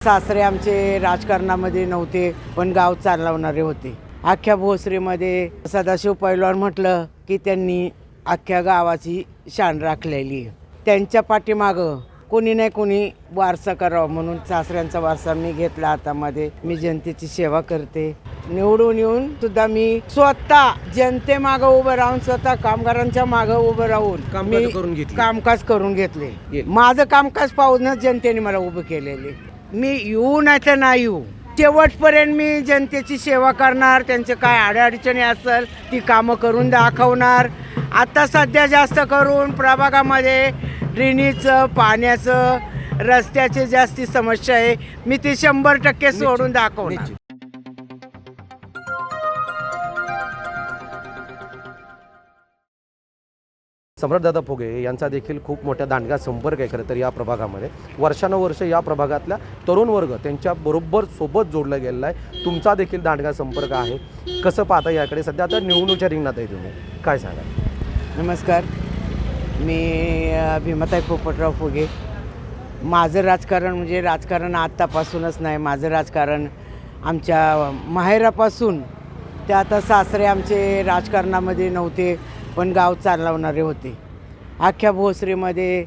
सासरे आमचे राजकारणामध्ये नव्हते, पण गाव चालवणारे होते. अख्ख्या भोसरीमध्ये सदाशिव पैलवान म्हटलं की त्यांनी अख्ख्या गावाची शान राखलेली आहे. त्यांच्या पाठीमागं कोणी नाही कोणी वारसा करावा म्हणून सासऱ्यांचा वारसा मी घेतला हातामध्ये. मी जनतेची सेवा करते. निवडून येऊन सुद्धा मी स्वतः जनतेमागं उभं राहून, स्वतः कामगारांच्या मागं उभं राहून मी कामकाज करून घेतले. माझं कामकाज पाहूनच जनतेने मला उभं केलेले. मी येऊ नाही तर नाही येऊ, शेवटपर्यंत मी जनतेची सेवा करणार. त्यांचे काय अडचणी असेल ती कामं करून दाखवणार. आता सध्या जास्त करून प्रभागामध्ये ड्रेनेजचं, पाण्याचं, रस्त्याची जास्ती समस्या आहे. मी ती 100% सोडून दाखवणार. सम्राटदादा फुगे यांचा देखील खूप मोठ्या दांडगा संपर्क आहे खरं तर या प्रभागामध्ये. वर्षानुवर्ष या प्रभागातल्या तरुण वर्ग त्यांच्या बरोबर सोबत जोडला गेलेला आहे. तुमचा देखील दांडगा संपर्क आहे. कसं पाहता याकडे? सध्या आता निवडणुकीच्या रिंगणात आहे, तुम्ही काय सांगा? नमस्कार, मी भीमाताई पोपटराव फुगे. माझं राजकारण म्हणजे राजकारण आत्तापासूनच नाही. माझं राजकारण आमच्या माहेरापासून. ते आता सासरे आमचे राजकारणामध्ये नव्हते, पण गाव चालवणारे होते. अख्ख्या भोसरीमध्ये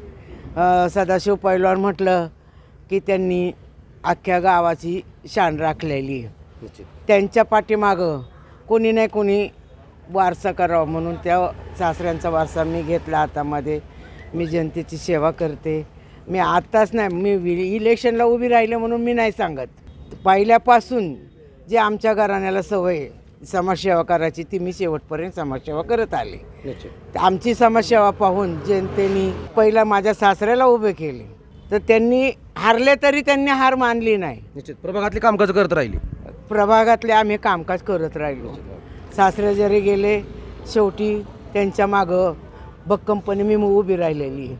सदाशिव पैलवान म्हटलं की त्यांनी अख्ख्या गावाची शान राखलेली आहे. त्यांच्या पाठीमागं कोणी नाही कोणी वारसा करावा म्हणून त्या सासऱ्यांचा वारसा मी घेतला हातामध्ये. मी जनतेची सेवा करते. मी आत्ताच नाही, मी इलेक्शनला उभी राहिले म्हणून मी नाही सांगत. पहिल्यापासून जे आमच्या घराण्याला सवय समाजसेवा करायची, ती मी शेवटपर्यंत समाजसेवा करत आले. आमची समाजसेवा पाहून जनतेने पहिला माझ्या सासऱ्याला उभे केले, तर त्यांनी हारले तरी त्यांनी हार मानली नाही. निश्चित प्रभागातले कामकाज करत राहिली. प्रभागातले आम्ही कामकाज करत राहिलो. सासरे जरी गेले, शेवटी त्यांच्या मागं भक्कमपणे मी उभी राहिलेली आहे.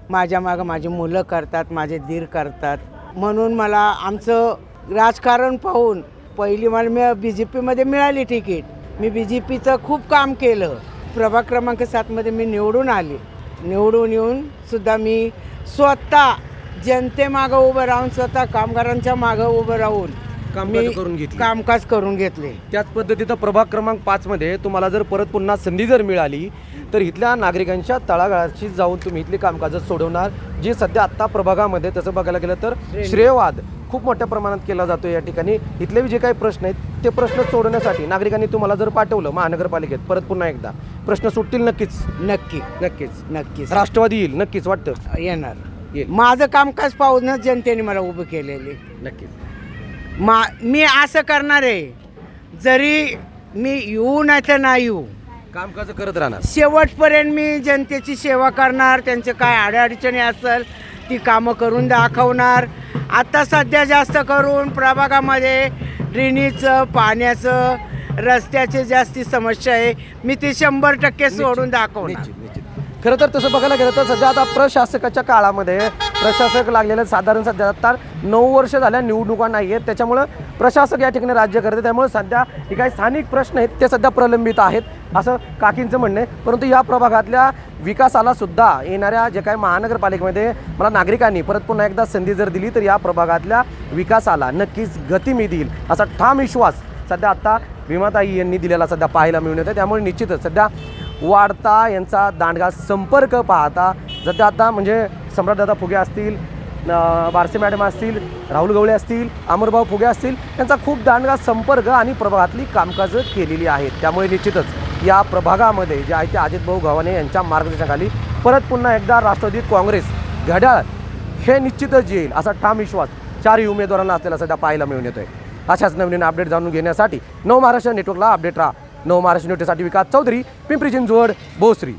माझ्या मागं माझी मुलं करतात, माझे दीर करतात. म्हणून मला आमचं राजकारण पाहून पहिली मला BJPमध्ये मिळाली तिकीट. मी BJPचं खूप काम केलं. प्रभाग क्रमांक 7मध्ये मी निवडून आले. निवडून येऊन सुद्धा मी स्वतः जनतेमागं उभं राहून, स्वतः कामगारांच्या मागं उभं राहून कामकाज करून घेतले. त्याच पद्धतीनं प्रभाग क्रमांक 5मध्ये तुम्हाला जर परत पुन्हा संधी जर मिळाली तर इथल्या नागरिकांच्या तळागाळाशी जाऊन तुम्ही इथली कामकाज सोडवणार. जी सध्या आत्ता प्रभागामध्ये तसं बघायला गेलं तर श्रेयवाद खूप मोठ्या प्रमाणात केला जातो. या ठिकाणी इथले जे काही प्रश्न आहेत ते प्रश्न सोडवण्यासाठी नागरिकांनी तुम्हाला जर पाठवलं महानगरपालिकेत परत पुन्हा एकदा, प्रश्न सुटतील नक्कीच. नक्कीच राष्ट्रवादी येईल नक्कीच, वाटतं येणार. माझं कामकाज पाहूनच जनतेने मला उभं केलेले. नक्कीच मी असं करणार आहे, जरी मी येऊ नाही तर नाही येऊ, कामकाज करत राहणार. शेवटपर्यंत मी जनतेची सेवा करणार. त्यांचे काय अडचणी असेल ती कामं करून दाखवणार. आता सध्या जास्त करून प्रभागामध्ये ड्रेनेजचं, पाण्याचं, रस्त्याची जास्ती समस्या आहे. मी ती 100% सोडून दाखवणार. खरं तर तसं बघायला गेलं तर सध्या आता प्रशासकाच्या काळामध्ये प्रशासक लागलेलं साधारण सध्या आता 9 वर्ष झाल्या निवडणुका नाही आहेत. त्याच्यामुळं प्रशासक या ठिकाणी राज्य करते. त्यामुळे सध्या जे काही स्थानिक प्रश्न आहेत ते सध्या प्रलंबित आहेत असं काकींचं म्हणणं आहे. परंतु या प्रभागातल्या विकासाला सुद्धा येणाऱ्या जे काही महानगरपालिकेमध्ये मला नागरिकांनी परत पुन्हा एकदा संधी जर दिली तर या प्रभागातल्या विकासाला नक्कीच गती मिळेल असा ठाम विश्वास सध्या आता भीमाताई यांनी दिलेला सध्या पाहायला मिळून येतं. त्यामुळे निश्चितच सध्या वाढता यांचा दांडगा संपर्क पाहता सध्या आता म्हणजे सम्राटदादा फुगे असतील, बारसे मॅडम असतील, राहुल गवळे असतील, अमरभाऊ फुगे असतील, यांचा खूप दांडगा संपर्क आणि प्रभागातली कामकाजं केलेली आहेत. त्यामुळे निश्चितच या प्रभागामध्ये जे आहे ते अजितभाऊ गव्हाणे यांच्या मार्गदर्शनाखाली परत पुन्हा एकदा राष्ट्रवादी काँग्रेस घड्याळ हे निश्चितच येईल असा ठाम विश्वास 4 उमेदवारांना असलेला सध्या पाहायला मिळून येतोय. अशाच नवीन अपडेट जाणून घेण्यासाठी नवमहाराष्ट्र नेटवर्कला अपडेट राहा. नवमहाराष्ट्र नेटवर्कसाठी विकास चौधरी, पिंपरी चिंचवड, भोसरी.